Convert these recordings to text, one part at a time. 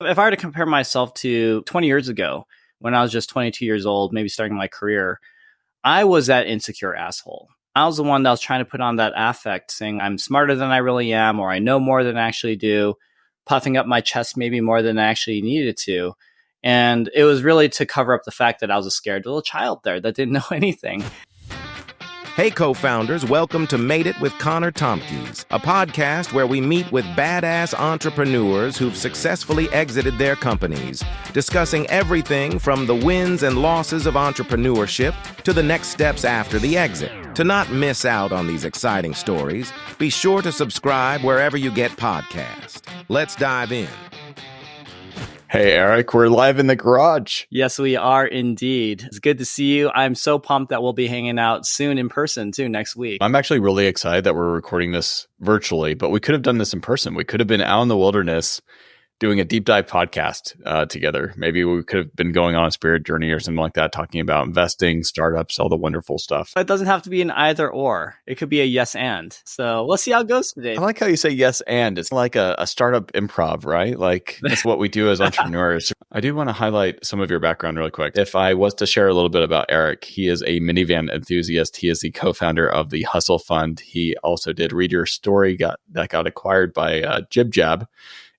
If I were to compare myself to 20 years ago, when I was just 22 years old, maybe starting my career, I was that insecure asshole. I was the one that was trying to put on that affect, saying I'm smarter than I really am, or I know more than I actually do, puffing up my chest maybe more than I actually needed to. And it was really to cover up the fact that I was a scared little child there that didn't know anything. Hey, co-founders, welcome to Made It with Connor Tompkins, a podcast where we meet with badass entrepreneurs who've successfully exited their companies, discussing everything from the wins and losses of entrepreneurship to the next steps after the exit. To not miss out on these exciting stories, be sure to subscribe wherever you get podcasts. Let's dive in. Hey, Eric, we're live in the garage. Yes, we are indeed. It's good to see you. I'm so pumped that we'll be hanging out soon in person too next week. I'm actually really excited that we're recording this virtually, but we could have done this in person. We could have been out in the wilderness doing a deep dive podcast together. Maybe we could have been going on a spirit journey or something like that, talking about investing, startups, all the wonderful stuff. It doesn't have to be an either or. It could be a yes and. So we'll see how it goes today. I like how you say yes and. It's like a startup improv, right? Like that's what we do as entrepreneurs. I do want to highlight some of your background really quick. If I was to share a little bit about Eric, he is a minivan enthusiast. He is the co-founder of the Hustle Fund. He also did Read Your Story, that got acquired by Jib Jab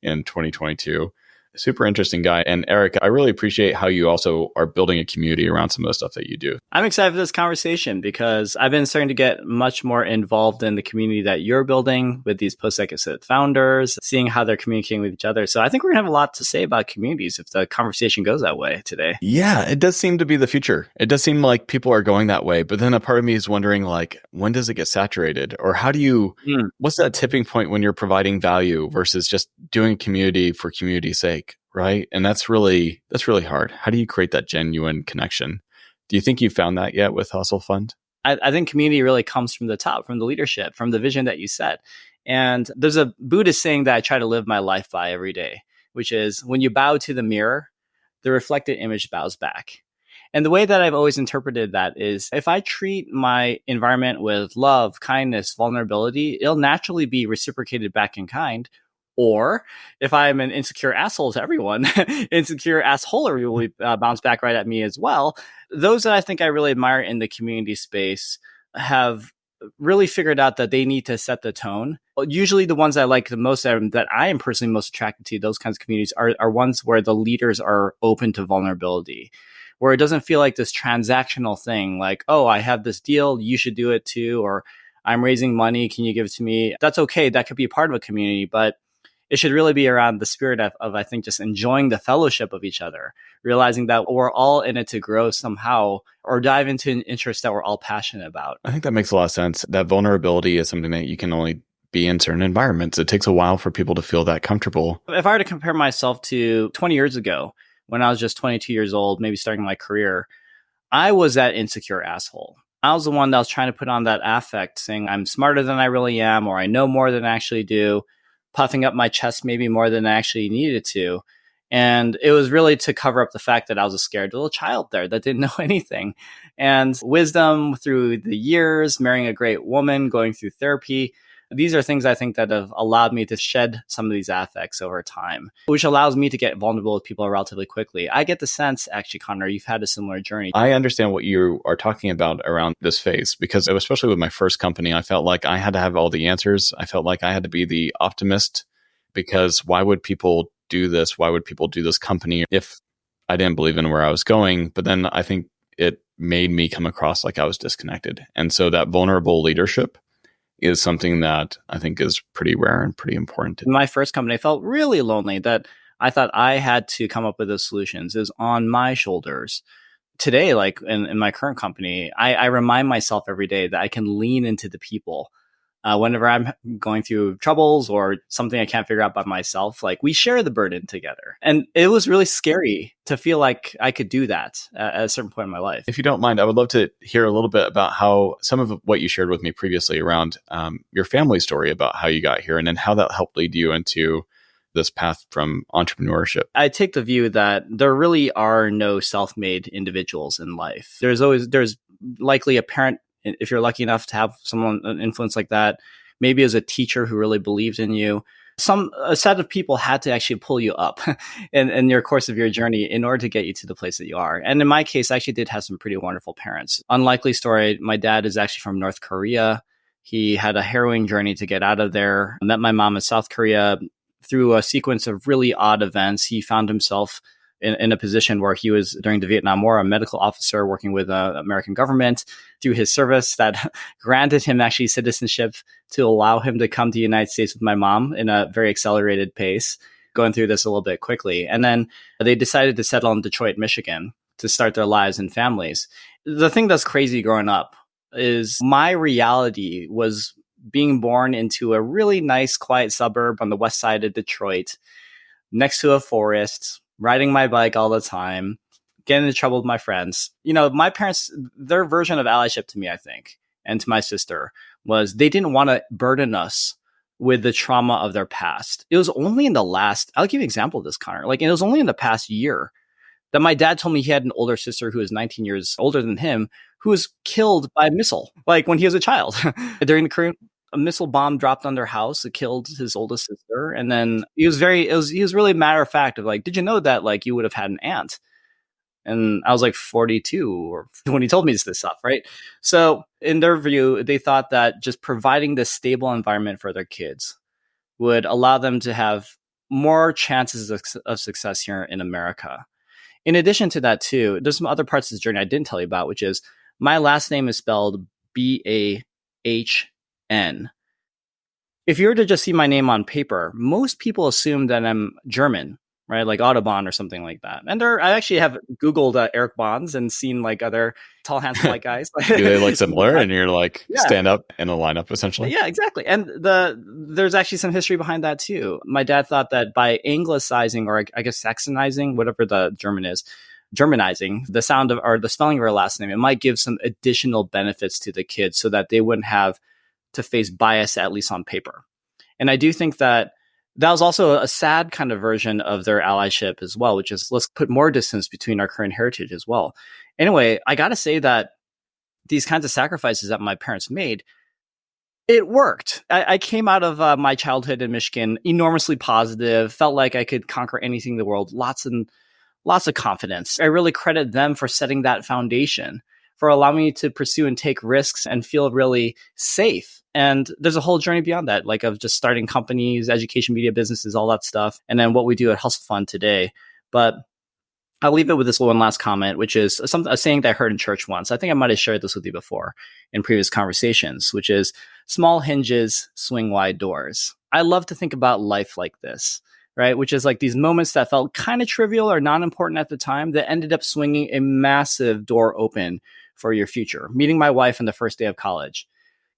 in 2022. Super interesting guy. And Eric, I really appreciate how you also are building a community around some of the stuff that you do. I'm excited for this conversation because I've been starting to get much more involved in the community that you're building with these post-exit founders, seeing how they're communicating with each other. So I think we're going to have a lot to say about communities if the conversation goes that way today. Yeah, it does seem to be the future. It does seem like people are going that way. But then a part of me is wondering, like, when does it get saturated? Or how do you, what's that tipping point when you're providing value versus just doing community for community's sake? Right. And that's really hard. How do you create that genuine connection? Do you think you found that yet with Hustle Fund? I think community really comes from the top, from the leadership, from the vision that you set. And there's a Buddhist saying that I try to live my life by every day, which is when you bow to the mirror, the reflected image bows back. And the way that I've always interpreted that is if I treat my environment with love, kindness, vulnerability, it'll naturally be reciprocated back in kind. Or if I'm an insecure asshole to everyone, insecure assholery will bounce back right at me as well. Those that I think I really admire in the community space have really figured out that they need to set the tone. Usually the ones I like the most, that I am personally most attracted to, those kinds of communities are ones where the leaders are open to vulnerability, where it doesn't feel like this transactional thing like, oh, I have this deal, you should do it too, or I'm raising money, can you give it to me? That's okay. That could be part of a community, but it should really be around the spirit of, I think, just enjoying the fellowship of each other, realizing that we're all in it to grow somehow or dive into an interest that we're all passionate about. I think that makes a lot of sense. That vulnerability is something that you can only be in certain environments. It takes a while for people to feel that comfortable. If I were to compare myself to 20 years ago, when I was just 22 years old, maybe starting my career, I was that insecure asshole. I was the one that was trying to put on that affect, saying I'm smarter than I really am, or I know more than I actually do, puffing up my chest maybe more than I actually needed to. And it was really to cover up the fact that I was a scared little child there that didn't know anything. And wisdom through the years, marrying a great woman, going through therapy, these are things I think that have allowed me to shed some of these affects over time, which allows me to get vulnerable with people relatively quickly. I get the sense, actually, Connor, you've had a similar journey. I understand what you are talking about around this phase, because especially with my first company, I felt like I had to have all the answers. I felt like I had to be the optimist, because why would people do this? Why would people do this company if I didn't believe in where I was going? But then I think it made me come across like I was disconnected. And so that vulnerable leadership is something that I think is pretty rare and pretty important. In my first company, I felt really lonely that I thought I had to come up with those solutions. It was on my shoulders. Today, like in my current company, I remind myself every day that I can lean into the people. Whenever I'm going through troubles or something I can't figure out by myself, like we share the burden together. And it was really scary to feel like I could do that at a certain point in my life. If you don't mind, I would love to hear a little bit about how some of what you shared with me previously around your family story about how you got here and then how that helped lead you into this path from entrepreneurship. I take the view that there really are no self-made individuals in life. There's likely a parent, if you're lucky enough to have someone, an influence like that, maybe as a teacher who really believed in you. a set of people had to actually pull you up in your course of your journey in order to get you to the place that you are. And in my case, I actually did have some pretty wonderful parents. Unlikely story, my dad is actually from North Korea. He had a harrowing journey to get out of there. I met my mom in South Korea. Through a sequence of really odd events, he found himself in a position where he was, during the Vietnam War, a medical officer working with the American government through his service that granted him actually citizenship to allow him to come to the United States with my mom in a very accelerated pace, going through this a little bit quickly. And then they decided to settle in Detroit, Michigan to start their lives and families. The thing that's crazy growing up is my reality was being born into a really nice, quiet suburb on the west side of Detroit, next to a forest, riding my bike all the time, getting into trouble with my friends. My parents, their version of allyship to me, I think, and to my sister, was they didn't want to burden us with the trauma of their past. It was only in the last, I'll give you an example of this, Connor. It was only in the past year that my dad told me he had an older sister who was 19 years older than him, who was killed by a missile, when he was a child. During the Korean, a missile bomb dropped on their house. It killed his oldest sister. And then he was really matter of fact of did you know that you would have had an aunt? And I was 42 or when he told me this stuff, right? So in their view, they thought that just providing this stable environment for their kids would allow them to have more chances of success here in America. In addition to that, too, there's some other parts of this journey I didn't tell you about, which is my last name is spelled Bahn. If you were to just see my name on paper, most people assume that I'm German, right? Like Autobahn or something like that. And I actually have Googled Eric Bonds and seen other tall, handsome white guys. Do they look similar? And you're stand up in a lineup, essentially? Yeah, exactly. And there's actually some history behind that too. My dad thought that by anglicizing, or I guess Saxonizing, whatever the German is, Germanizing the sound of, or the spelling of her last name, it might give some additional benefits to the kids so that they wouldn't have to face bias, at least on paper. And I do think that was also a sad kind of version of their allyship as well, which is let's put more distance between our current heritage as well. Anyway, I got to say that these kinds of sacrifices that my parents made, it worked. I came out of my childhood in Michigan enormously positive, felt like I could conquer anything in the world, lots of confidence. I really credit them for setting that foundation, for allowing me to pursue and take risks and feel really safe. And there's a whole journey beyond that, of just starting companies, education, media businesses, all that stuff. And then what we do at Hustle Fund today. But I'll leave it with this one last comment, which is a saying that I heard in church once. I think I might have shared this with you before in previous conversations, which is small hinges swing wide doors. I love to think about life like this, right? Which is these moments that felt kind of trivial or non-important at the time that ended up swinging a massive door open for your future. Meeting my wife on the first day of college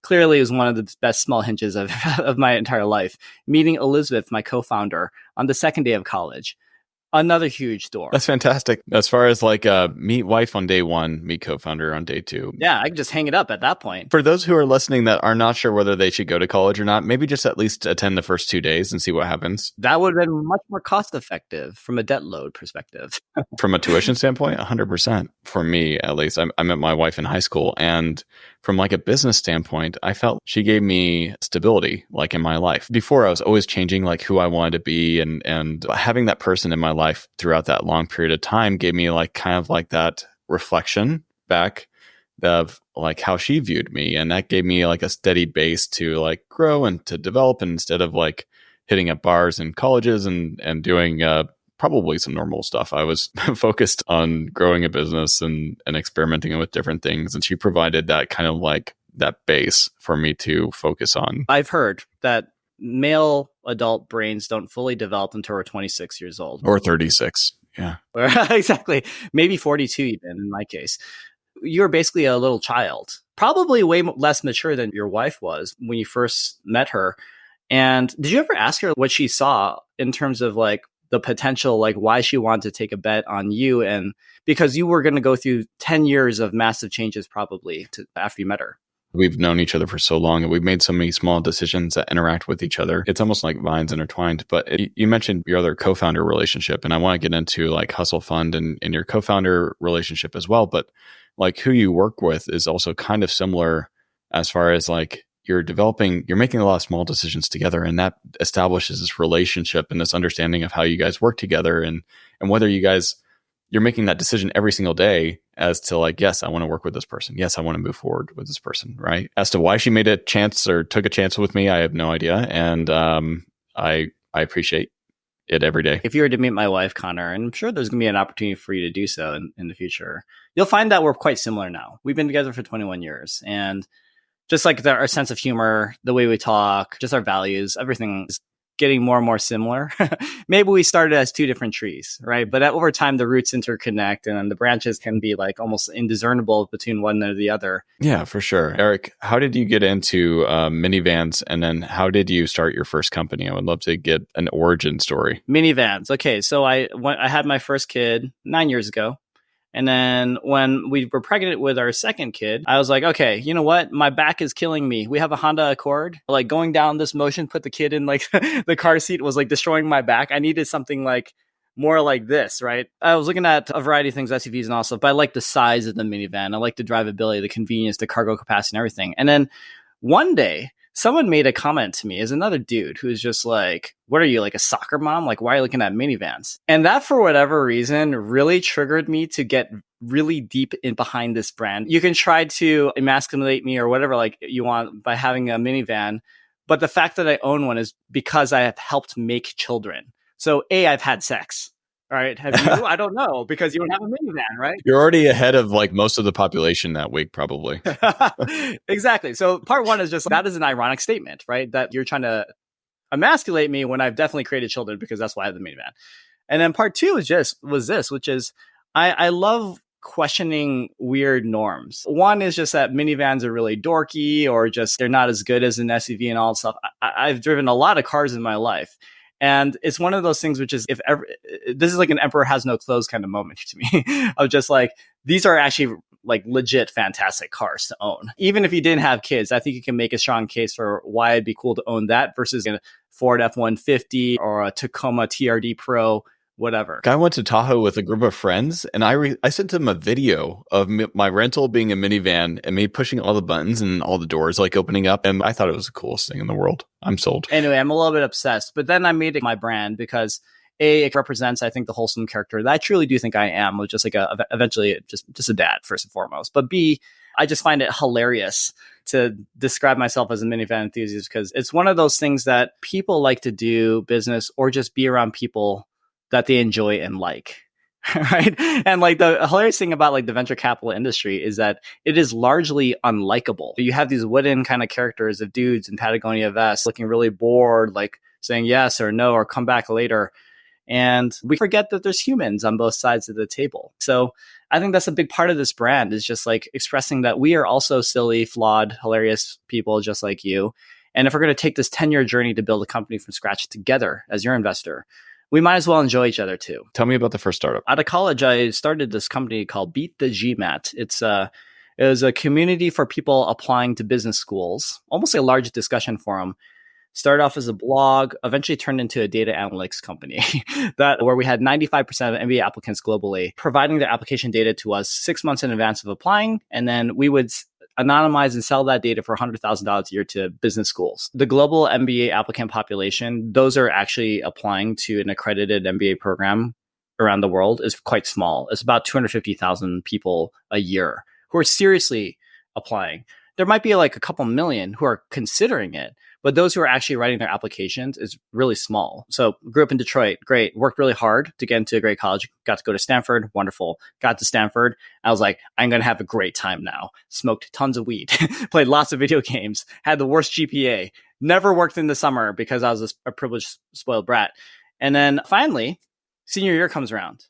clearly is one of the best small hinges of my entire life. Meeting Elizabeth, my co-founder, on the second day of college, another huge door. That's fantastic. As far as meet wife on day one, meet co-founder on day two. Yeah, I can just hang it up at that point. For those who are listening that are not sure whether they should go to college or not, maybe just at least attend the first 2 days and see what happens. That would have been much more cost effective from a debt load perspective. From a tuition standpoint, 100%. For me, at least, I met my wife in high school, and from a business standpoint, I felt she gave me stability, in my life. Before, I was always changing who I wanted to be, and having that person in my life throughout that long period of time gave me that reflection back of how she viewed me, and that gave me a steady base to grow and to develop. And instead of hitting up bars and colleges and doing probably some normal stuff, I was focused on growing a business and experimenting with different things. And she provided that kind of that base for me to focus on. I've heard that male adult brains don't fully develop until we're 26 years old. Or 36. Yeah. Exactly. Maybe 42 even in my case. You're basically a little child, probably way less mature than your wife was when you first met her. And did you ever ask her what she saw in terms of the potential, why she wanted to take a bet on you? And because you were going to go through 10 years of massive changes probably after you met her. We've known each other for so long, and we've made so many small decisions that interact with each other. It's almost like vines intertwined. But you mentioned your other co-founder relationship, and I want to get into Hustle Fund and your co-founder relationship as well. But who you work with is also kind of similar as far as you're making a lot of small decisions together, and that establishes this relationship and this understanding of how you guys work together, and whether you're making that decision every single day as to like, yes, I want to work with this person. Yes, I want to move forward with this person, right? As to why she made a chance or took a chance with me, I have no idea. And I appreciate it every day. If you were to meet my wife, Connor, and I'm sure there's going to be an opportunity for you to do so in the future, you'll find that we're quite similar now. We've been together for 21 years. And just like our sense of humor, the way we talk, just our values, everything is getting more and more similar. Maybe we started as two different trees, right? But over time, the roots interconnect and then the branches can be like almost indiscernible between one or the other. Yeah, for sure. Eric, how did you get into minivans, and then how did you start your first company? I would love to get an origin story. Minivans. Okay, so I had my first kid 9 years ago. And then when we were pregnant with our second kid, I was like, okay, you know what? My back is killing me. We have a Honda Accord. Like going down this motion, put the kid in like the car seat was like destroying my back. I needed something like more like this, right? I was looking at a variety of things, SUVs and all stuff, but I like the size of the minivan. I like the drivability, the convenience, the cargo capacity and everything. And then one day, someone made a comment to me as another dude who's just like, what are you, like a soccer mom? Like, why are you looking at minivans? And that, for whatever reason, really triggered me to get really deep in behind this brand. You can try to emasculate me or whatever like you want by having a minivan. But the fact that I own one is because I have helped make children. So I've had sex. All right. Have you? I don't know, because you don't have a minivan, right? You're already ahead of like most of the population that week, probably. Exactly. So part one is just that is an ironic statement, right? That you're trying to emasculate me when I've definitely created children, because that's why I have the minivan. And then part two was this, which is I love questioning weird norms. One is just that minivans are really dorky, or just they're not as good as an SUV and all that stuff. I've driven a lot of cars in my life. And it's one of those things which is, this is like an emperor has no clothes kind of moment to me of just like, these are actually like legit fantastic cars to own. Even if you didn't have kids, I think you can make a strong case for why it'd be cool to own that versus a Ford F-150 or a Tacoma TRD Pro, whatever. I went to Tahoe with a group of friends, and I sent him a video of my rental being a minivan and me pushing all the buttons and all the doors like opening up, and I thought it was the coolest thing in the world. I'm sold. Anyway, I'm a little bit obsessed, but then I made it my brand because it represents, I think, the wholesome character that I truly do think I am, which is like eventually just a dad first and foremost. But B, I just find it hilarious to describe myself as a minivan enthusiast, because it's one of those things that people like to do business or just be around people that they enjoy and like, right? And like the hilarious thing about like the venture capital industry is that it is largely unlikable. You have these wooden kind of characters of dudes in Patagonia vests looking really bored, like saying yes or no or come back later. And we forget that there's humans on both sides of the table. So I think that's a big part of this brand, is just like expressing that we are also silly, flawed, hilarious people just like you. And if we're going to take this 10-year journey to build a company from scratch together as your investor, we might as well enjoy each other too. Tell me about the first startup. Out of college, I started this company called Beat the GMAT. It was a community for people applying to business schools, almost a large discussion forum. Started off as a blog, eventually turned into a data analytics company where we had 95% of MBA applicants globally providing their application data to us 6 months in advance of applying. And then we would anonymize and sell that data for $100,000 a year to business schools. The global MBA applicant population, those are actually applying to an accredited MBA program around the world, is quite small. It's about 250,000 people a year who are seriously applying. There might be like a couple million who are considering it, but those who are actually writing their applications is really small. So grew up in Detroit, great. Worked really hard to get into a great college. Got to go to Stanford, wonderful. Got to Stanford. I was like, I'm going to have a great time now. Smoked tons of weed, played lots of video games, had the worst GPA, never worked in the summer because I was a privileged, spoiled brat. And then finally, senior year comes around.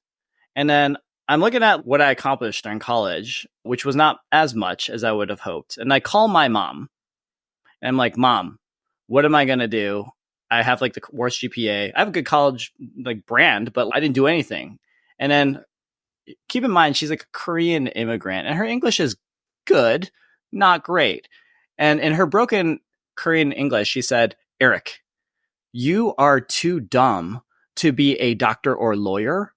And then I'm looking at what I accomplished during college, which was not as much as I would have hoped. And I call my mom and I'm like, Mom, what am I going to do? I have like the worst GPA. I have a good college like brand, but I didn't do anything. And then keep in mind, she's like a Korean immigrant and her English is good, not great. And in her broken Korean English, she said, Eric, you are too dumb to be a doctor or lawyer.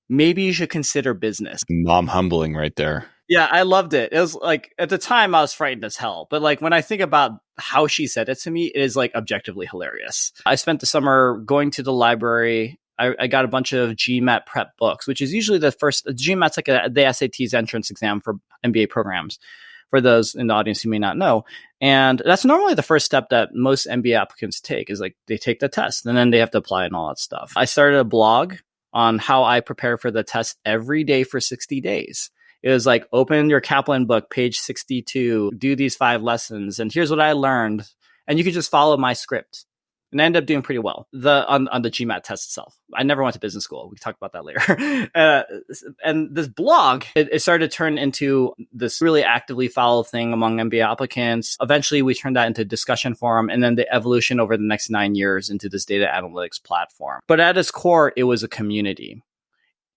Maybe you should consider business. Mom humbling right there. Yeah, I loved it. It was like, at the time I was frightened as hell. But like when I think about how she said it to me, it is like objectively hilarious. I spent the summer going to the library. I got a bunch of GMAT prep books, which is usually the first. GMAT's like the SAT's entrance exam for MBA programs, for those in the audience who may not know. And that's normally the first step that most MBA applicants take, is like they take the test and then they have to apply and all that stuff. I started a blog on how I prepare for the test every day for 60 days. It was like, open your Kaplan book, page 62, do these 5 lessons, and here's what I learned. And you could just follow my script. And I ended up doing pretty well on the GMAT test itself. I never went to business school. We can talk about that later. And this blog, it started to turn into this really actively followed thing among MBA applicants. Eventually, we turned that into a discussion forum, and then the evolution over the next 9 years into this data analytics platform. But at its core, it was a community.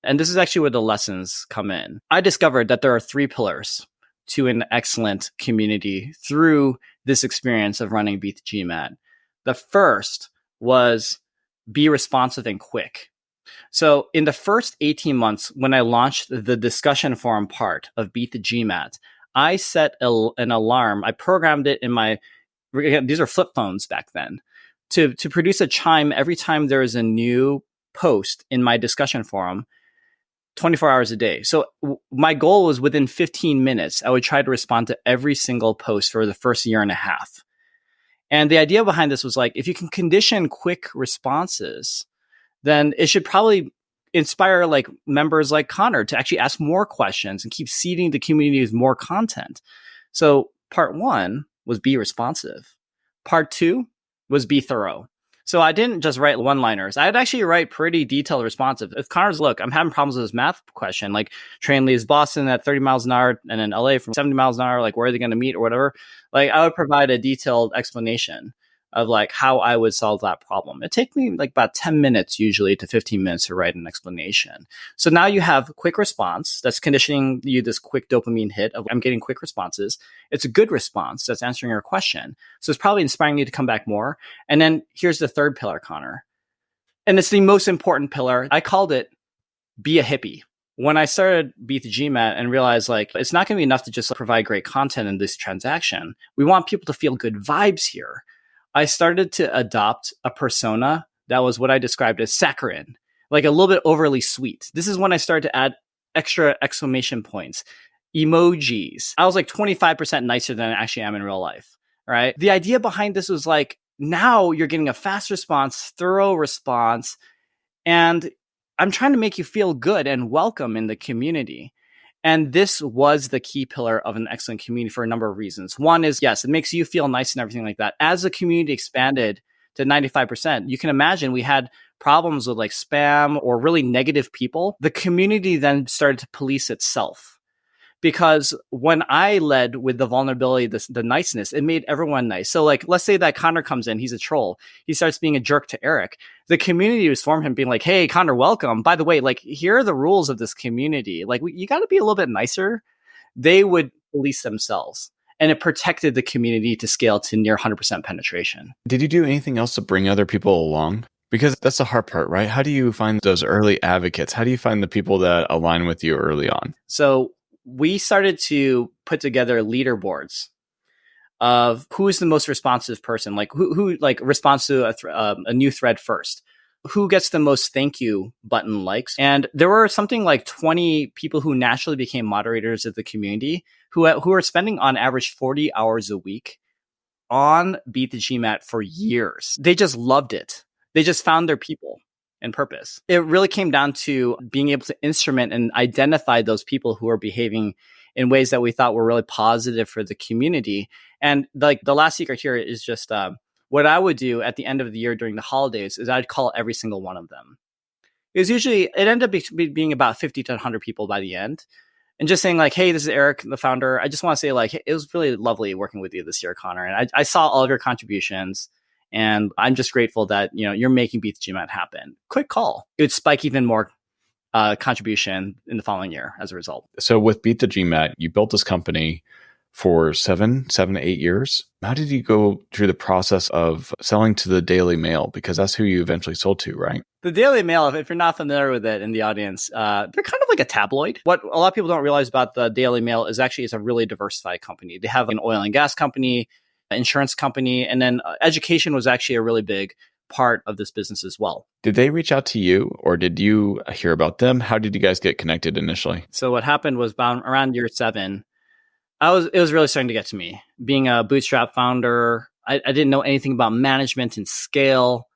And this is actually where the lessons come in. I discovered that there are 3 pillars to an excellent community through this experience of running Beat the GMAT. The first was be responsive and quick. So in the first 18 months, when I launched the discussion forum part of Beat the GMAT, I set an alarm. I programmed it in these are flip phones back then, to produce a chime every time there is a new post in my discussion forum, 24 hours a day. So my goal was within 15 minutes, I would try to respond to every single post for the first year and a half. And the idea behind this was like, if you can condition quick responses, then it should probably inspire like members like Connor to actually ask more questions and keep seeding the community with more content. So part 1 was be responsive. Part 2 was be thorough. So I didn't just write one-liners. I'd actually write pretty detailed responsive. If Connor's, look, I'm having problems with this math question, like train leaves Boston at 30 miles an hour and in LA from 70 miles an hour, like where are they going to meet or whatever? Like I would provide a detailed explanation of like how I would solve that problem. It take me like about 10 minutes usually to 15 minutes to write an explanation. So now you have quick response that's conditioning you this quick dopamine hit of I'm getting quick responses. It's a good response that's answering your question. So it's probably inspiring you to come back more. And then here's the third pillar, Connor. And it's the most important pillar. I called it be a hippie. When I started Beat the GMAT and realized like it's not going to be enough to just provide great content in this transaction. We want people to feel good vibes here. I started to adopt a persona that was what I described as saccharine, like a little bit overly sweet. This is when I started to add extra exclamation points, emojis. I was like 25% nicer than I actually am in real life, right? The idea behind this was like, now you're getting a fast response, thorough response, and I'm trying to make you feel good and welcome in the community. And this was the key pillar of an excellent community for a number of reasons. One is, yes, it makes you feel nice and everything like that. As the community expanded to 95%, you can imagine we had problems with like spam or really negative people. The community then started to police itself. Because when I led with the vulnerability, the niceness, it made everyone nice. So like, let's say that Connor comes in, he's a troll. He starts being a jerk to Eric. The community was formed him being like, hey, Connor, welcome. By the way, like, here are the rules of this community. Like, you got to be a little bit nicer. They would police themselves. And it protected the community to scale to near 100% penetration. Did you do anything else to bring other people along? Because that's the hard part, right? How do you find those early advocates? How do you find the people that align with you early on? So we started to put together leaderboards of who's the most responsive person, like who like responds to a new thread first, who gets the most thank you button likes. And there were something like 20 people who naturally became moderators of the community who are spending on average 40 hours a week on Beat the GMAT for years. They just loved it. They just found their people and purpose. It really came down to being able to instrument and identify those people who are behaving in ways that we thought were really positive for the community. And like the last secret here is just what I would do at the end of the year during the holidays is I'd call every single one of them. It ended up being about 50 to 100 people by the end. And just saying like, hey, this is Eric, the founder. I just want to say like, hey, it was really lovely working with you this year, Connor. And I saw all of your contributions. And I'm just grateful that, you're making Beat the GMAT happen. Quick call. It would spike even more contribution in the following year as a result. So with Beat the GMAT, you built this company. for 8 years. How did you go through the process of selling to the Daily Mail? Because that's who you eventually sold to, right? The Daily Mail, if you're not familiar with it in the audience, they're kind of like a tabloid. What a lot of people don't realize about the Daily Mail is actually it's a really diversified company. They have an oil and gas company, an insurance company, and then education was actually a really big part of this business as well. Did they reach out to you or did you hear about them? How did you guys get connected initially? So what happened was around year 7, it was really starting to get to me. Being a bootstrap founder, I didn't know anything about management and scale.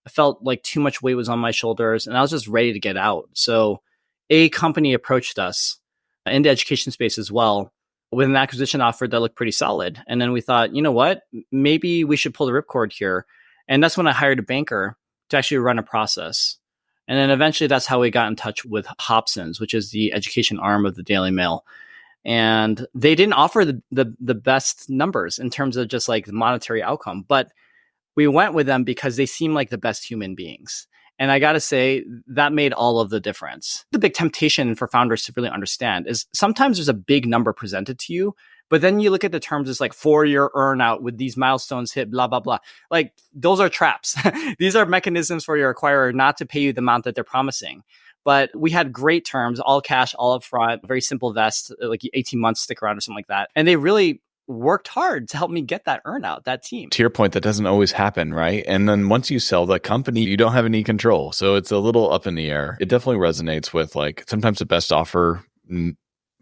I felt like too much weight was on my shoulders and I was just ready to get out. So a company approached us in the education space as well with an acquisition offer that looked pretty solid. And then we thought, you know what, maybe we should pull the ripcord here. And that's when I hired a banker to actually run a process. And then eventually that's how we got in touch with Hobson's, which is the education arm of the Daily Mail. And they didn't offer the best numbers in terms of just like the monetary outcome, but we went with them because they seem like the best human beings. And I got to say, that made all of the difference. The big temptation for founders to really understand is sometimes there's a big number presented to you, but then you look at the terms as like 4-year earnout with these milestones hit, blah, blah, blah. Like those are traps. These are mechanisms for your acquirer not to pay you the amount that they're promising. But we had great terms, all cash, all upfront, very simple vest, like 18 months stick around or something like that. And they really worked hard to help me get that earnout, that team. To your point, that doesn't always happen, right? And then once you sell the company, you don't have any control. So it's a little up in the air. It definitely resonates with like sometimes the best offer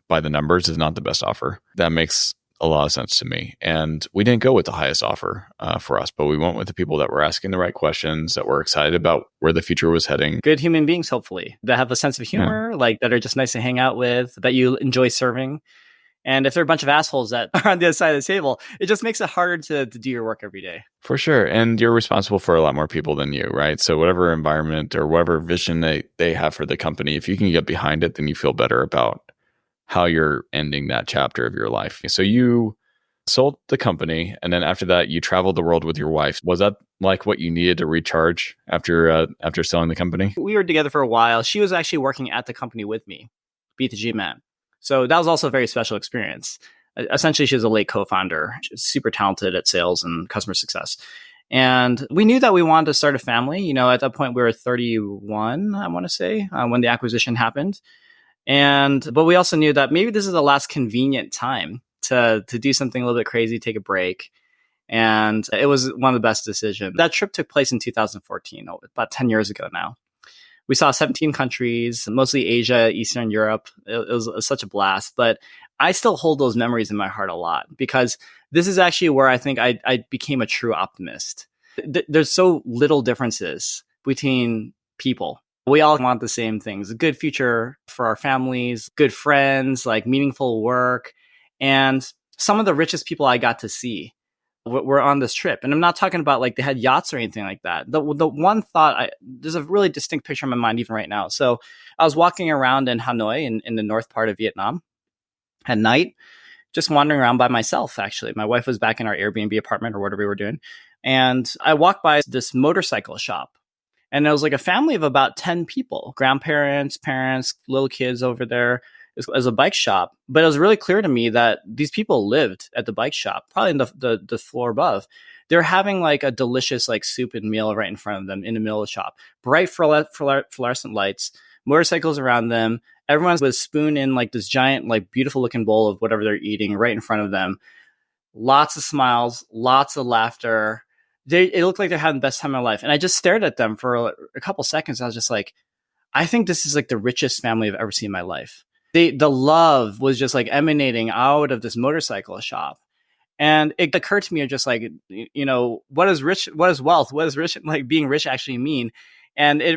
by the numbers is not the best offer. That makes a lot of sense to me. And we didn't go with the highest offer for us, but we went with the people that were asking the right questions, that were excited about where the future was heading. Good human beings, hopefully, that have a sense of humor, like that are just nice to hang out with, that you enjoy serving. And if they're a bunch of assholes that are on the other side of the table, it just makes it harder to do your work every day. For sure. And you're responsible for a lot more people than you, right? So whatever environment or whatever vision they have for the company, if you can get behind it, then you feel better about how you're ending that chapter of your life. So you sold the company, and then after that, you traveled the world with your wife. Was that like what you needed to recharge after selling the company? We were together for a while. She was actually working at the company with me, beat the GMAT. So that was also a very special experience. Essentially, she was a late co-founder, super talented at sales and customer success. And we knew that we wanted to start a family. You know, at that point, we were 31, I want to say, when the acquisition happened. But we also knew that maybe this is the last convenient time to do something a little bit crazy, take a break. And it was one of the best decisions. That trip took place in 2014, about 10 years ago now. We saw 17 countries, mostly Asia, Eastern Europe. It was such a blast. But I still hold those memories in my heart a lot because this is actually where I think I became a true optimist. There's so little differences between people. We all want the same things, a good future for our families, good friends, like meaningful work. And some of the richest people I got to see were on this trip. And I'm not talking about like they had yachts or anything like that. The one thought, there's a really distinct picture in my mind even right now. So I was walking around in Hanoi in the north part of Vietnam at night, just wandering around by myself, actually. My wife was back in our Airbnb apartment or whatever we were doing. And I walked by this motorcycle shop. And it was like a family of about 10 people, grandparents, parents, little kids over there. As a bike shop, but it was really clear to me that these people lived at the bike shop, probably in the floor above. They're having like a delicious like soup and meal right in front of them in the middle of the shop. Bright fluorescent lights, motorcycles around them. Everyone's with a spoon in like this giant, like beautiful looking bowl of whatever they're eating right in front of them. Lots of smiles, lots of laughter. It looked like they're having the best time of their life. And I just stared at them for a couple seconds. I was just like, I think this is like the richest family I've ever seen in my life. The love was just like emanating out of this motorcycle shop. And it occurred to me just like, you know, what is wealth? What does rich, like being rich actually mean? And it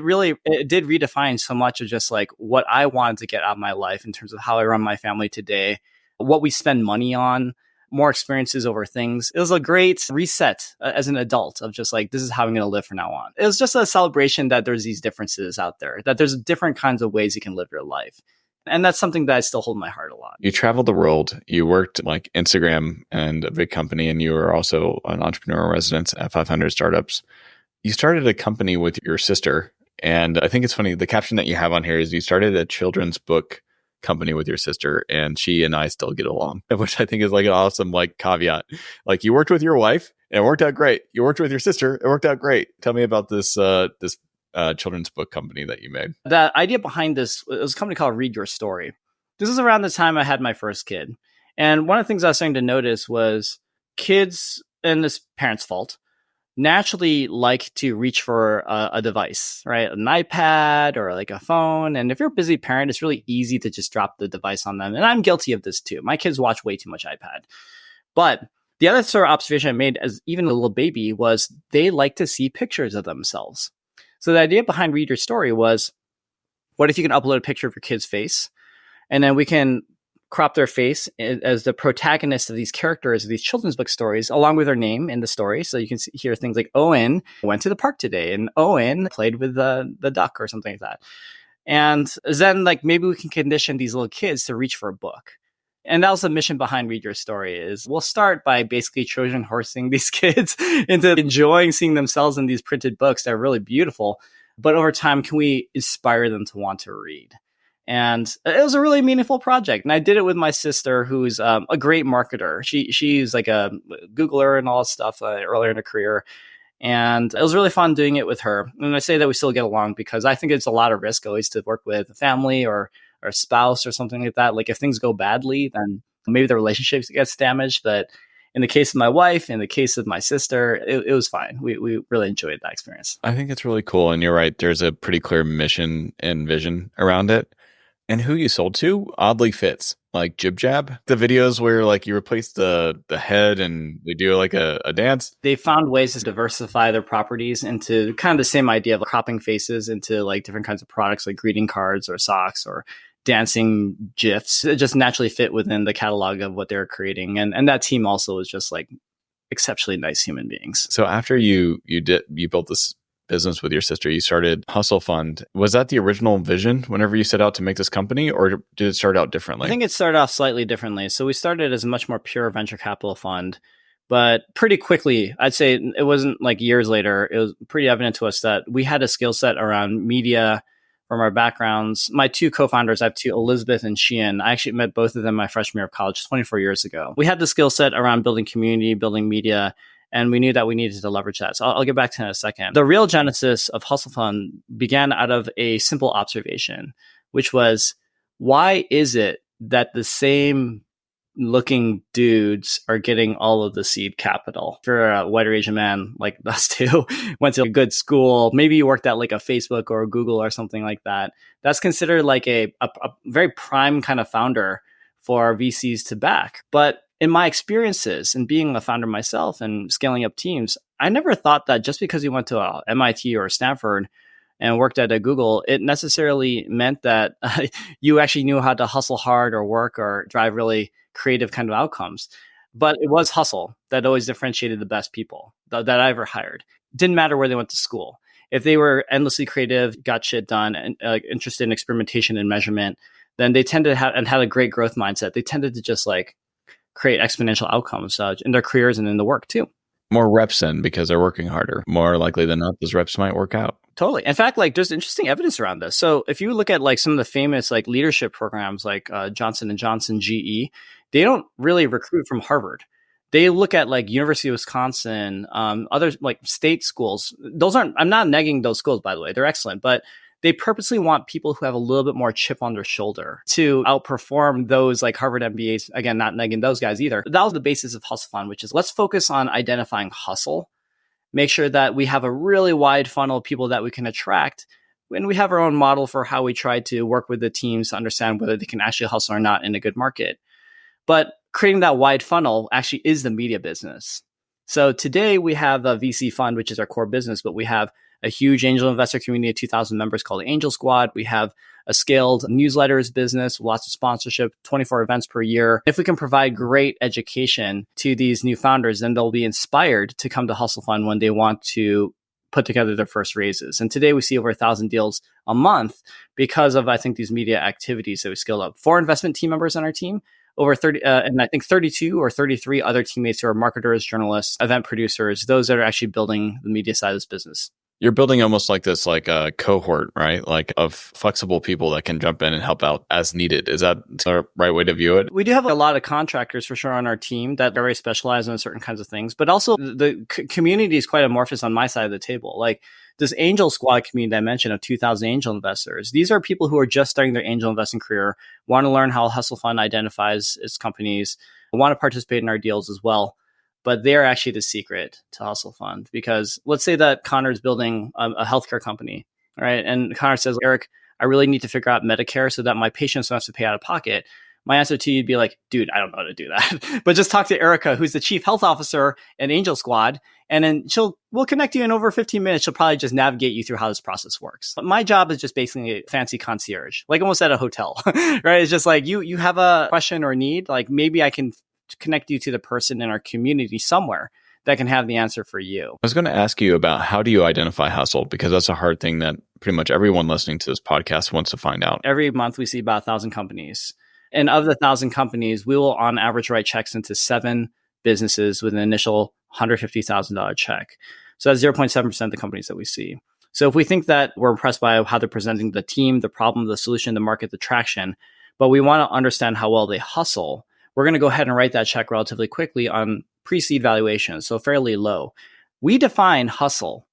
did redefine so much of just like what I wanted to get out of my life in terms of how I run my family today, what we spend money on, more experiences over things. It was a great reset as an adult of just like, this is how I'm going to live from now on. It was just a celebration that there's these differences out there, that there's different kinds of ways you can live your life. And that's something that I still hold in my heart a lot. You traveled the world. You worked like Instagram and a big company, and you were also an entrepreneurial resident at 500 startups. You started a company with your sister. And I think it's funny, the caption that you have on here is you started a children's book company with your sister, and she and I still get along, which I think is like an awesome like caveat. Like, you worked with your wife and it worked out great. You worked with your sister, it worked out great. Tell me about this children's book company that you made. The idea behind this was a company called Read Your Story. This is around the time I had my first kid. And one of the things I was starting to notice was kids, and this parents' fault, naturally like to reach for a device, right? An iPad or like a phone. And if you're a busy parent, it's really easy to just drop the device on them. And I'm guilty of this too. My kids watch way too much iPad. But the other sort of observation I made as even a little baby was they like to see pictures of themselves. So the idea behind Read Your Story was, what if you can upload a picture of your kid's face, and then we can crop their face as the protagonist of these characters of these children's book stories, along with their name in the story. So you can hear things like, Owen went to the park today, and Owen played with the duck or something like that. And then like maybe we can condition these little kids to reach for a book. And that was the mission behind Read Your Story. Is we'll start by basically Trojan horsing these kids into enjoying seeing themselves in these printed books that are really beautiful. But over time, can we inspire them to want to read? And it was a really meaningful project. And I did it with my sister, who's a great marketer. She's like a Googler and all this stuff earlier in her career. And it was really fun doing it with her. And I say that we still get along because I think it's a lot of risk always to work with a family or a spouse or something like that. Like if things go badly, then maybe the relationship gets damaged. But in the case of my wife, in the case of my sister, it was fine. We really enjoyed that experience. I think it's really cool. And you're right. There's a pretty clear mission and vision around it. And who you sold to oddly fits, like Jib Jab. The videos where like you replace the head and they do like a dance. They found ways to diversify their properties into kind of the same idea of cropping faces into like different kinds of products like greeting cards or socks or dancing GIFs. It just naturally fit within the catalog of what they're creating. And that team also was just like exceptionally nice human beings. So after you built this business with your sister, you started Hustle Fund. Was that the original vision whenever you set out to make this company, or did it start out differently? I think it started off slightly differently. So we started as a much more pure venture capital fund, but pretty quickly, I'd say it wasn't like years later, it was pretty evident to us that we had a skill set around media from our backgrounds. My two co-founders, I have two, Elizabeth and Sheehan. I actually met both of them my freshman year of college 24 years ago. We had the skill set around building community, building media, and we knew that we needed to leverage that. So I'll get back to that in a second. The real genesis of Hustle Fund began out of a simple observation, which was, why is it that the same looking dudes are getting all of the seed capital? If you're a whiter Asian man like us two, went to a good school, maybe you worked at like a Facebook or a Google or something like that. That's considered like a very prime kind of founder for VCs to back. But in my experiences and being a founder myself and scaling up teams, I never thought that just because you went to MIT or Stanford and worked at a Google, it necessarily meant that you actually knew how to hustle hard or work or drive really creative kind of outcomes. But it was hustle that always differentiated the best people that I ever hired. Didn't matter where they went to school. If they were endlessly creative, got shit done, and interested in experimentation and measurement, then they tended to have and had a great growth mindset. They tended to just like create exponential outcomes in their careers and in the work too. More reps in because they're working harder. More likely than not, those reps might work out. Totally. In fact, like there's interesting evidence around this. So if you look at like some of the famous like leadership programs like Johnson & Johnson, GE, they don't really recruit from Harvard. They look at like University of Wisconsin, other like state schools. Those aren't, I'm not negging those schools, by the way. They're excellent, but they purposely want people who have a little bit more chip on their shoulder to outperform those like Harvard MBAs. Again, not negging those guys either. That was the basis of Hustle Fund, which is let's focus on identifying hustle, make sure that we have a really wide funnel of people that we can attract. And we have our own model for how we try to work with the teams to understand whether they can actually hustle or not in a good market. But creating that wide funnel actually is the media business. So today we have a VC fund, which is our core business, but we have a huge angel investor community of 2,000 members called the Angel Squad. We have a scaled newsletters business, lots of sponsorship, 24 events per year. If we can provide great education to these new founders, then they'll be inspired to come to Hustle Fund when they want to put together their first raises. And today we see over 1,000 deals a month because of, I think, these media activities that we scaled up. 4 investment team members on our team, over 30, and I think 32 or 33 other teammates who are marketers, journalists, event producers, those that are actually building the media side of this business. You're building almost like this, like a cohort, right? Like of flexible people that can jump in and help out as needed. Is that the right way to view it? We do have a lot of contractors for sure on our team that are very specialized in certain kinds of things, but also the community is quite amorphous on my side of the table. Like this angel squad community that I mentioned of 2,000 angel investors. These are people who are just starting their angel investing career, want to learn how Hustle Fund identifies its companies, want to participate in our deals as well. But they're actually the secret to Hustle Fund, because let's say that Connor's building a healthcare company, right? And Connor says, Eric, I really need to figure out Medicare so that my patients don't have to pay out of pocket. My answer to you would be like, dude, I don't know how to do that. But just talk to Erica, who's the chief health officer at Angel Squad. And then we'll connect you in over 15 minutes. She'll probably just navigate you through how this process works. But my job is just basically a fancy concierge, like almost at a hotel, right? It's just like you have a question or need, like maybe I can connect you to the person in our community somewhere that can have the answer for you. I was going to ask you about how do you identify hustle? Because that's a hard thing that pretty much everyone listening to this podcast wants to find out. Every month we see about 1,000 companies. And of the 1,000 companies, we will on average write checks into 7 businesses with an initial $150,000 check. So that's 0.7% of the companies that we see. So if we think that we're impressed by how they're presenting the team, the problem, the solution, the market, the traction, but we want to understand how well they hustle, we're going to go ahead and write that check relatively quickly on pre-seed valuations, so fairly low. We define hustle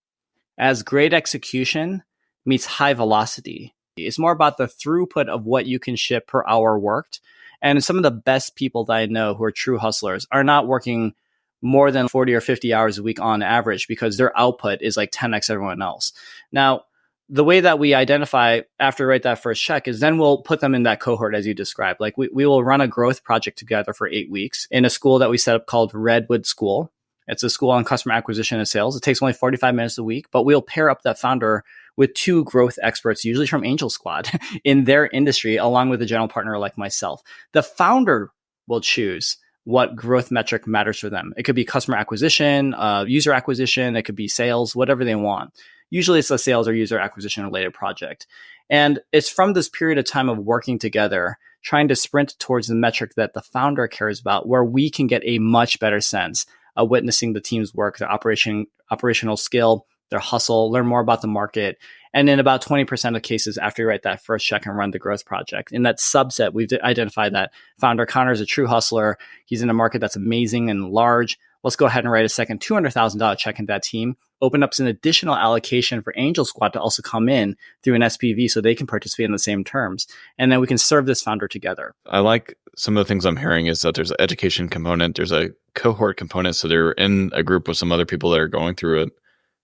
as great execution meets high velocity. It's more about the throughput of what you can ship per hour worked. And some of the best people that I know who are true hustlers are not working more than 40 or 50 hours a week on average because their output is like 10x everyone else. Now, the way that we identify after we write that first check is then we'll put them in that cohort as you described. Like we will run a growth project together for 8 weeks in a school that we set up called Redwood School. It's a school on customer acquisition and sales. It takes only 45 minutes a week, but we'll pair up that founder with 2 growth experts, usually from Angel Squad in their industry, along with a general partner like myself. The founder will choose what growth metric matters for them. It could be customer acquisition, user acquisition, it could be sales, whatever they want. Usually it's a sales or user acquisition related project. And it's from this period of time of working together, trying to sprint towards the metric that the founder cares about, where we can get a much better sense of witnessing the team's work, their operational skill, their hustle, learn more about the market. And in about 20% of cases after you write that first check and run the growth project, in that subset, we've identified that founder Connor is a true hustler. He's in a market that's amazing and large. Let's go ahead and write a second $200,000 check into that team, open up an additional allocation for Angel Squad to also come in through an SPV so they can participate in the same terms. And then we can serve this founder together. I like some of the things I'm hearing is that there's an education component, there's a cohort component. So they're in a group with some other people that are going through it,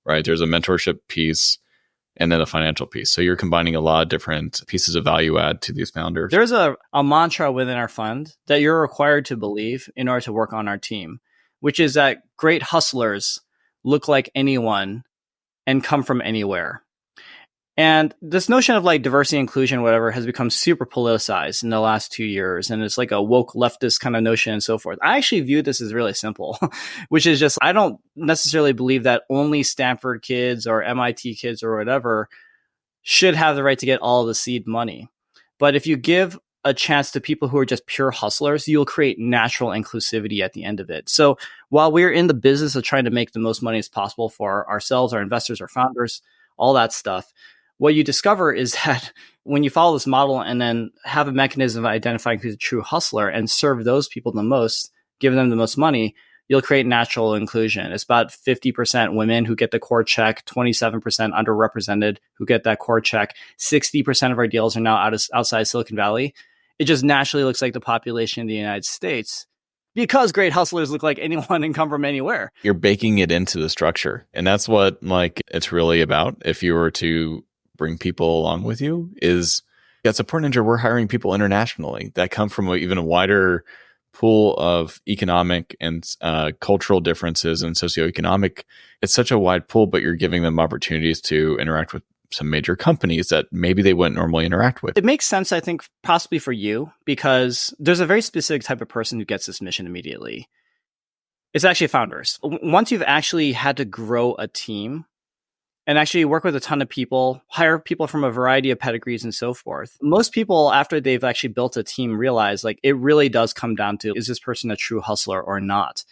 right? There's a mentorship piece and then a financial piece. So you're combining a lot of different pieces of value add to these founders. There's a mantra within our fund that you're required to believe in order to work on our team, which is that great hustlers look like anyone and come from anywhere. And this notion of like diversity, inclusion, whatever, has become super politicized in the last 2 years. And it's like a woke leftist kind of notion and so forth. I actually view this as really simple, which is just, I don't necessarily believe that only Stanford kids or MIT kids or whatever should have the right to get all of the seed money. But if you give a chance to people who are just pure hustlers, you'll create natural inclusivity at the end of it. So while we're in the business of trying to make the most money as possible for ourselves, our investors, our founders, all that stuff, what you discover is that when you follow this model and then have a mechanism of identifying who's a true hustler and serve those people the most, give them the most money, you'll create natural inclusion. It's about 50% women who get the core check, 27% underrepresented who get that core check. 60% of our deals are now outside Silicon Valley. It just naturally looks like the population in the United States because great hustlers look like anyone and come from anywhere. You're baking it into the structure. And that's what like it's really about. If you were to bring people along with you is at Support Ninja, we're hiring people internationally that come from even a wider pool of economic and cultural differences and socioeconomic. It's such a wide pool, but you're giving them opportunities to interact with some major companies that maybe they wouldn't normally interact with. It makes sense, I think, possibly for you, because there's a very specific type of person who gets this mission immediately. It's actually founders. Once you've actually had to grow a team and actually work with a ton of people, hire people from a variety of pedigrees and so forth, most people, after they've actually built a team, realize like it really does come down to, is this person a true hustler or not?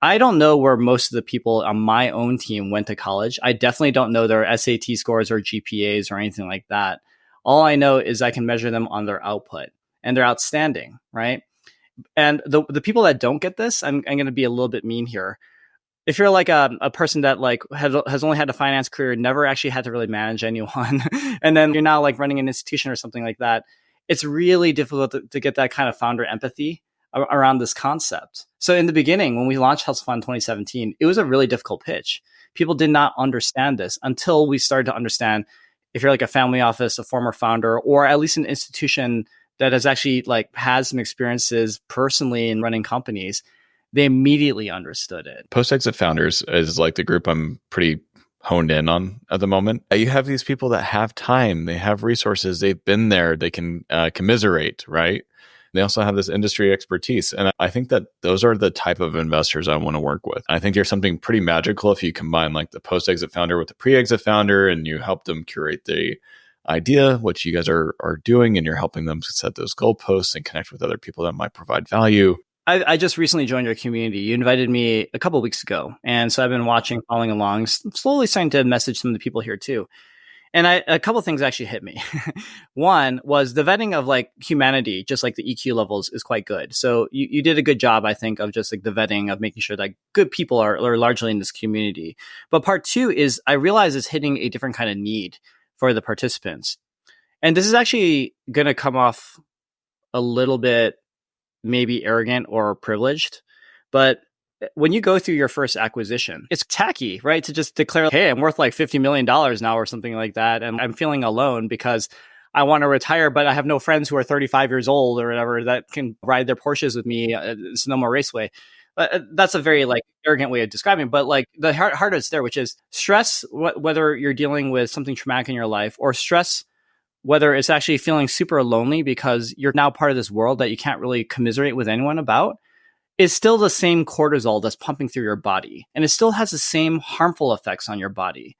I don't know where most of the people on my own team went to college. I definitely don't know their SAT scores or GPAs or anything like that. All I know is I can measure them on their output, and they're outstanding, right? And the people that don't get this, I'm going to be a little bit mean here. If you're like a person that like has only had a finance career, never actually had to really manage anyone, and then you're now like running an institution or something like that, it's really difficult to get that kind of founder empathy around this concept. So in the beginning, when we launched HustleFund in 2017, it was a really difficult pitch. People did not understand this until we started to understand if you're like a family office, a former founder, or at least an institution that has actually like had some experiences personally in running companies, they immediately understood it. Post-exit founders is like the group I'm pretty honed in on at the moment. You have these people that have time, they have resources, they've been there, they can commiserate, right? They also have this industry expertise. And I think that those are the type of investors I want to work with. I think there's something pretty magical if you combine like the post-exit founder with the pre-exit founder and you help them curate the idea, which you guys are doing, and you're helping them to set those goalposts and connect with other people that might provide value. I just recently joined your community. You invited me a couple of weeks ago. And so I've been watching, following along, slowly starting to message some of the people here too. And a couple of things actually hit me. One was the vetting of like humanity, just like the EQ levels is quite good. So you did a good job, I think, of just like the vetting of making sure that good people are largely in this community. But part two is I realize it's hitting a different kind of need for the participants. And this is actually going to come off a little bit maybe arrogant or privileged, but when you go through your first acquisition, it's tacky, right? To just declare, hey, I'm worth like $50 million now or something like that. And I'm feeling alone because I want to retire, but I have no friends who are 35 years old or whatever that can ride their Porsches with me at Sonoma Raceway. That's a very like arrogant way of describing it. But like the heart is there, which is stress, whether you're dealing with something traumatic in your life, or stress whether it's actually feeling super lonely because you're now part of this world that you can't really commiserate with anyone about, is still the same cortisol that's pumping through your body. And it still has the same harmful effects on your body.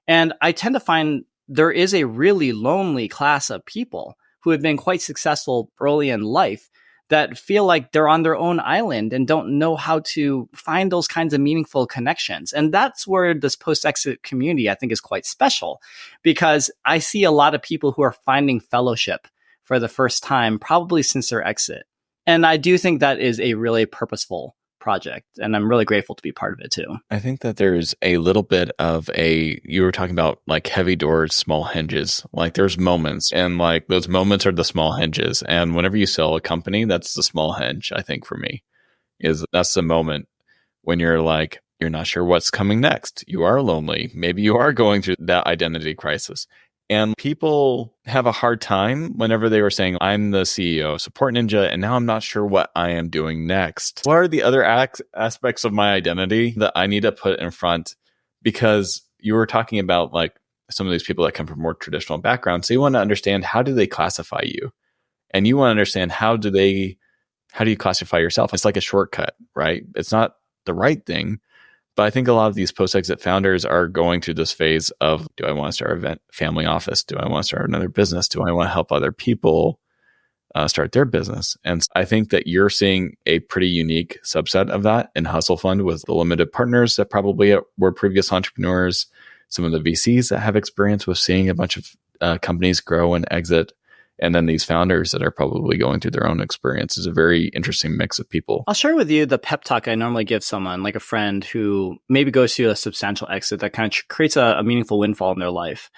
And I tend to find there is a really lonely class of people who have been quite successful early in life that feel like they're on their own island and don't know how to find those kinds of meaningful connections. And that's where this post-exit community, I think, is quite special, because I see a lot of people who are finding fellowship for the first time, probably since their exit. And I do think that is a really purposeful project, and I'm really grateful to be part of it too. I think that there's a little bit of you were talking about like heavy doors, small hinges. Like there's moments, and like those moments are the small hinges. And whenever you sell a company, that's the small hinge, I think for me, that's the moment when you're like, you're not sure what's coming next. You are lonely. Maybe you are going through that identity crisis. And people have a hard time whenever they were saying, I'm the CEO of Support Ninja, and now I'm not sure what I am doing next. What are the other aspects of my identity that I need to put in front? Because you were talking about like some of these people that come from more traditional backgrounds. So you want to understand, how do they classify you? And you want to understand, how do you classify yourself? It's like a shortcut, right? It's not the right thing. But I think a lot of these post-exit founders are going through this phase of, do I want to start a family office? Do I want to start another business? Do I want to help other people start their business? And I think that you're seeing a pretty unique subset of that in HustleFund with the limited partners that probably were previous entrepreneurs, some of the VCs that have experience with seeing a bunch of companies grow and exit, and then these founders that are probably going through their own experience. Is a very interesting mix of people. I'll share with you the pep talk I normally give someone, like a friend who maybe goes through a substantial exit that kind of creates a meaningful windfall in their life.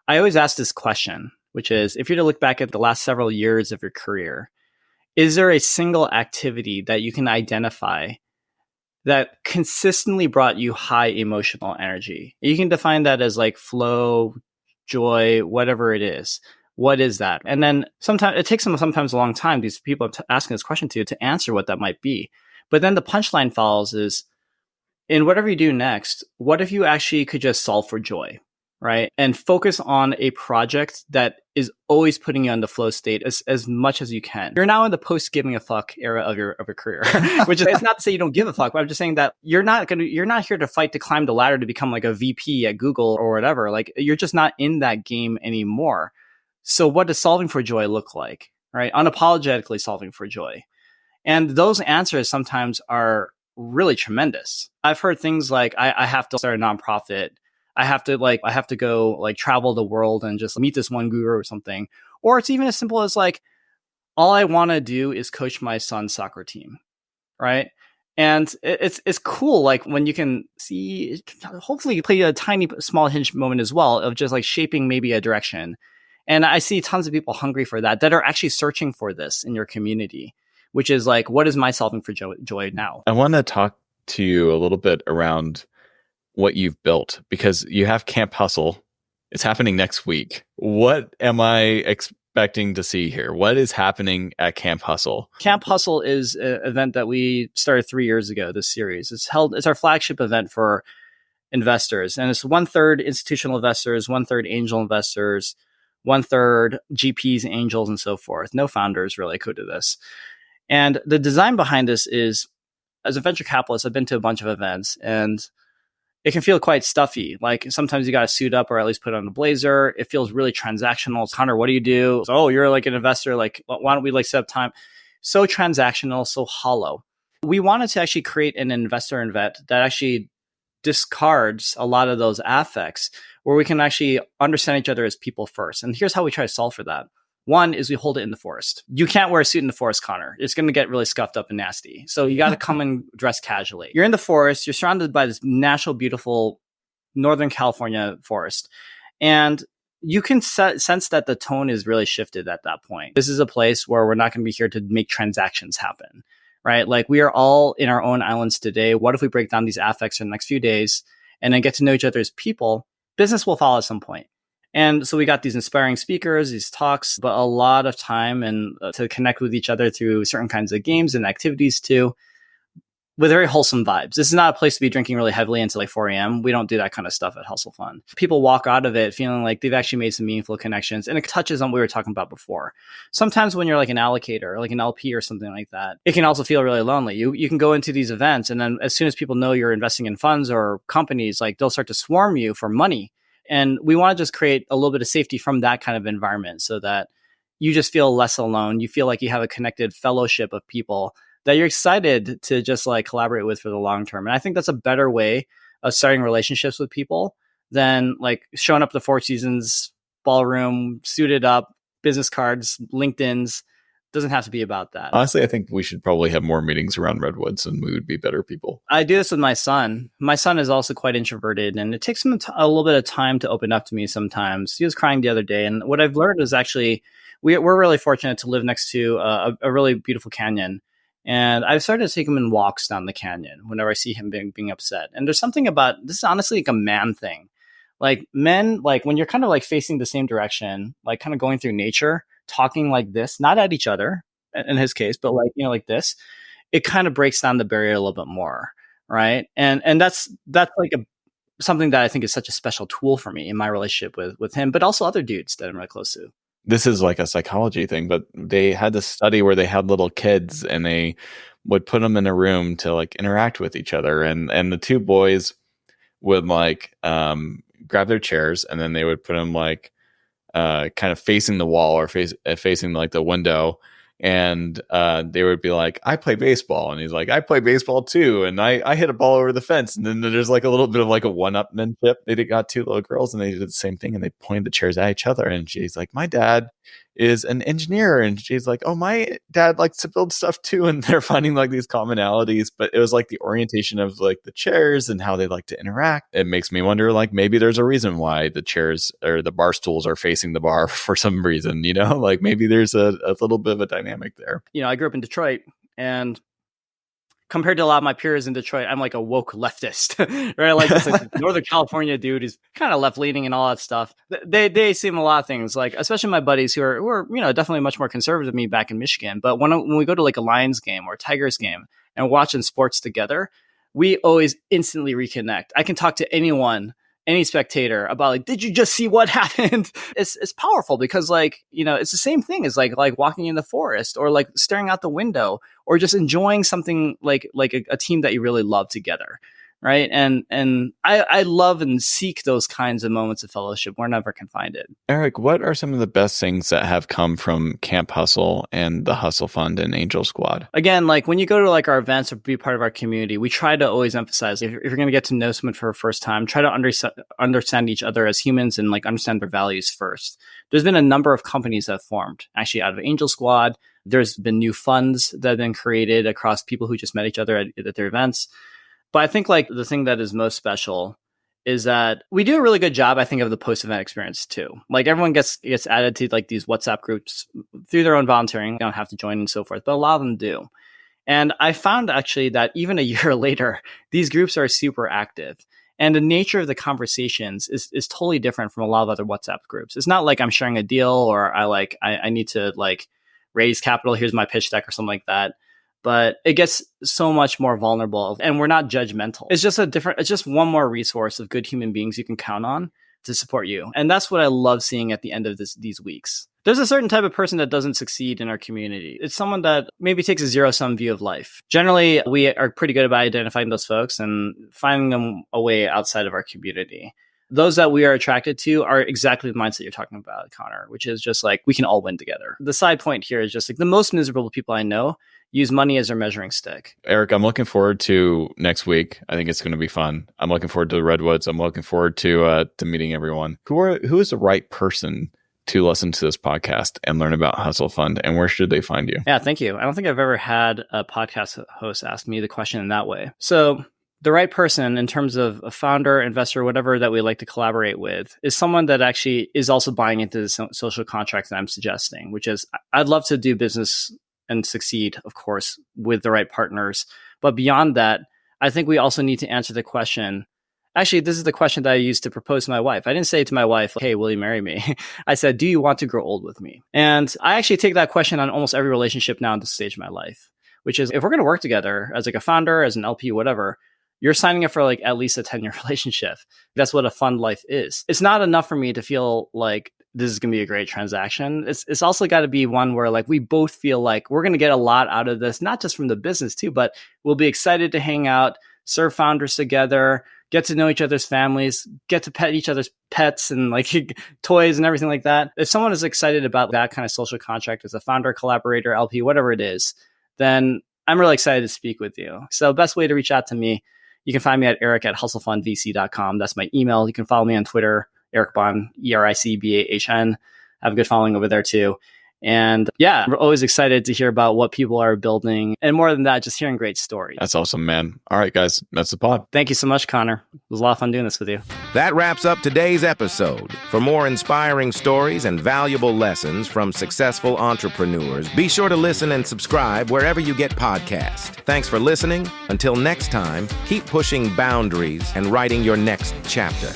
I always ask this question, which is, if you're to look back at the last several years of your career, is there a single activity that you can identify that consistently brought you high emotional energy? You can define that as like flow, joy, whatever it is. What is that? And then sometimes it takes them sometimes a long time, these people asking this question to answer what that might be. But then the punchline follows is, in whatever you do next, what if you actually could just solve for joy, right? And focus on a project that is always putting you in the flow state as much as you can. You're now in the post giving a fuck era of your career, which is, it's not to say you don't give a fuck, but I'm just saying that you're not here to fight to climb the ladder to become like a VP at Google or whatever. Like, you're just not in that game anymore. So what does solving for joy look like, right? Unapologetically solving for joy. And those answers sometimes are really tremendous. I've heard things like, I have to start a nonprofit. I have to go like travel the world and just meet this one guru or something. Or it's even as simple as like, all I want to do is coach my son's soccer team. Right. And it's cool. Like when you can see, hopefully you play a tiny small hinge moment as well of just like shaping maybe a direction. And I see tons of people hungry for that are actually searching for this in your community, which is like, what is my solving for joy now? I want to talk to you a little bit around what you've built, because you have Camp Hustle. It's happening next week. What am I expecting to see here? What is happening at Camp Hustle? Camp Hustle is an event that we started 3 years ago, this series. It's our flagship event for investors. And it's 1/3 institutional investors, 1/3 angel investors, 1/3 GPs, angels, and so forth. No founders really go to this. And the design behind this is, as a venture capitalist, I've been to a bunch of events, and it can feel quite stuffy. Like sometimes you got to suit up or at least put on a blazer. It feels really transactional. It's Hunter, what do you do? It's, oh, you're like an investor. Like, why don't we like set up time? So transactional, so hollow. We wanted to actually create an investor event that actually discards a lot of those affects, where we can actually understand each other as people first. And here's how we try to solve for that. One is we hold it in the forest. You can't wear a suit in the forest, Connor. It's going to get really scuffed up and nasty. So you got to come and dress casually. You're in the forest. You're surrounded by this natural, beautiful Northern California forest. And you can sense that the tone is really shifted at that point. This is a place where we're not going to be here to make transactions happen, right? Like we are all in our own islands today. What if we break down these affects in the next few days and then get to know each other as people? Business will follow at some point. And so we got these inspiring speakers, these talks, but a lot of time and to connect with each other through certain kinds of games and activities too, with very wholesome vibes. This is not a place to be drinking really heavily until like 4 a.m. We don't do that kind of stuff at Hustle Fund. People walk out of it feeling like they've actually made some meaningful connections, and it touches on what we were talking about before. Sometimes when you're like an allocator, like an LP or something like that, it can also feel really lonely. You can go into these events, and then as soon as people know you're investing in funds or companies, like they'll start to swarm you for money. And we want to just create a little bit of safety from that kind of environment so that you just feel less alone. You feel like you have a connected fellowship of people that you're excited to just like collaborate with for the long term. And I think that's a better way of starting relationships with people than like showing up to Four Seasons ballroom, suited up, business cards, LinkedIn's. Doesn't have to be about that. Honestly, I think we should probably have more meetings around redwoods, and we would be better people. I do this with my son. My son is also quite introverted, and it takes him a little bit of time to open up to me sometimes. He was crying the other day, and what I've learned is actually we're really fortunate to live next to a really beautiful canyon. And I've started to take him in walks down the canyon whenever I see him being upset. And there's something about this is honestly like a man thing. Like men, like when you're kind of like facing the same direction, like kind of going through nature, talking like this, not at each other in his case, but like, like this, it kind of breaks down the barrier a little bit more. Right. And that's like something that I think is such a special tool for me in my relationship with him, but also other dudes that I'm really close to. This is like a psychology thing, but they had this study where they had little kids and they would put them in a room to like interact with each other. And the two boys would like grab their chairs, and then they would put them like kind of facing the wall or facing like the window. And they would be like, I play baseball. And he's like, I play baseball too. And I hit a ball over the fence. And then there's like a little bit of like a one-upmanship. They got two little girls and they did the same thing. And they pointed the chairs at each other. And she's like, my dad is an engineer. And she's like, oh, my dad likes to build stuff too. And they're finding like these commonalities. But it was like the orientation of like the chairs and how they like to interact. It makes me wonder, like, maybe there's a reason why the chairs or the bar stools are facing the bar for some reason, like maybe there's a little bit of a dynamic there. I grew up in Detroit, and compared to a lot of my peers in Detroit, I'm like a woke leftist, right? Like this like Northern California dude who's kind of left leaning and all that stuff. They seem a lot of things, like especially my buddies who are definitely much more conservative than me back in Michigan. But when we go to like a Lions game or a Tigers game and watching sports together, we always instantly reconnect. I can talk to anyone, any spectator about like, did you just see what happened? It's powerful because like, it's the same thing as like walking in the forest or like staring out the window or just enjoying something like a team that you really love together. right? And I love and seek those kinds of moments of fellowship wherever I can find it. Eric, what are some of the best things that have come from Camp Hustle and the Hustle Fund and Angel Squad? Again, like when you go to like our events or be part of our community, we try to always emphasize if you're going to get to know someone for the first time, try to understand each other as humans and like understand their values first. There's been a number of companies that have formed actually out of Angel Squad. There's been new funds that have been created across people who just met each other at their events. But I think like the thing that is most special is that we do a really good job, I think, of the post-event experience too. Like everyone gets added to like these WhatsApp groups through their own volunteering. They don't have to join and so forth, but a lot of them do. And I found actually that even a year later, these groups are super active. And the nature of the conversations is totally different from a lot of other WhatsApp groups. It's not like I'm sharing a deal or I need to like raise capital. Here's my pitch deck or something like that. But it gets so much more vulnerable and we're not judgmental. It's just one more resource of good human beings you can count on to support you. And that's what I love seeing at the end of these weeks. There's a certain type of person that doesn't succeed in our community. It's someone that maybe takes a zero-sum view of life. Generally, we are pretty good about identifying those folks and finding them a way outside of our community. Those that we are attracted to are exactly the mindset you're talking about, Connor, which is just like, we can all win together. The side point here is just like the most miserable people I know use money as their measuring stick. Eric, I'm looking forward to next week. I think it's going to be fun. I'm looking forward to the Redwoods. I'm looking forward to meeting everyone. Who is the right person to listen to this podcast and learn about Hustle Fund, and where should they find you? Yeah, thank you. I don't think I've ever had a podcast host ask me the question in that way. So the right person in terms of a founder, investor, whatever that we like to collaborate with is someone that actually is also buying into the social contract that I'm suggesting, which is I'd love to do business and succeed, of course, with the right partners. But beyond that, I think we also need to answer the question. Actually, this is the question that I used to propose to my wife. I didn't say to my wife, hey, will you marry me? I said, do you want to grow old with me? And I actually take that question on almost every relationship now at this stage of my life, which is if we're going to work together as like a founder, as an LP, whatever, you're signing up for like at least a 10-year relationship. That's what a fund life is. It's not enough for me to feel like this is going to be a great transaction. It's also got to be one where like we both feel like we're going to get a lot out of this, not just from the business too, but we'll be excited to hang out, serve founders together, get to know each other's families, get to pet each other's pets and like toys and everything like that. If someone is excited about that kind of social contract as a founder, collaborator, LP, whatever it is, then I'm really excited to speak with you. So best way to reach out to me, you can find me at eric@hustlefundvc.com. That's my email. You can follow me on Twitter, Eric Bahn, ERICBAHN. I have a good following over there too. And yeah, we're always excited to hear about what people are building. And more than that, just hearing great stories. That's awesome, man. All right, guys, that's the pod. Thank you so much, Connor. It was a lot of fun doing this with you. That wraps up today's episode. For more inspiring stories and valuable lessons from successful entrepreneurs, be sure to listen and subscribe wherever you get podcasts. Thanks for listening. Until next time, keep pushing boundaries and writing your next chapter.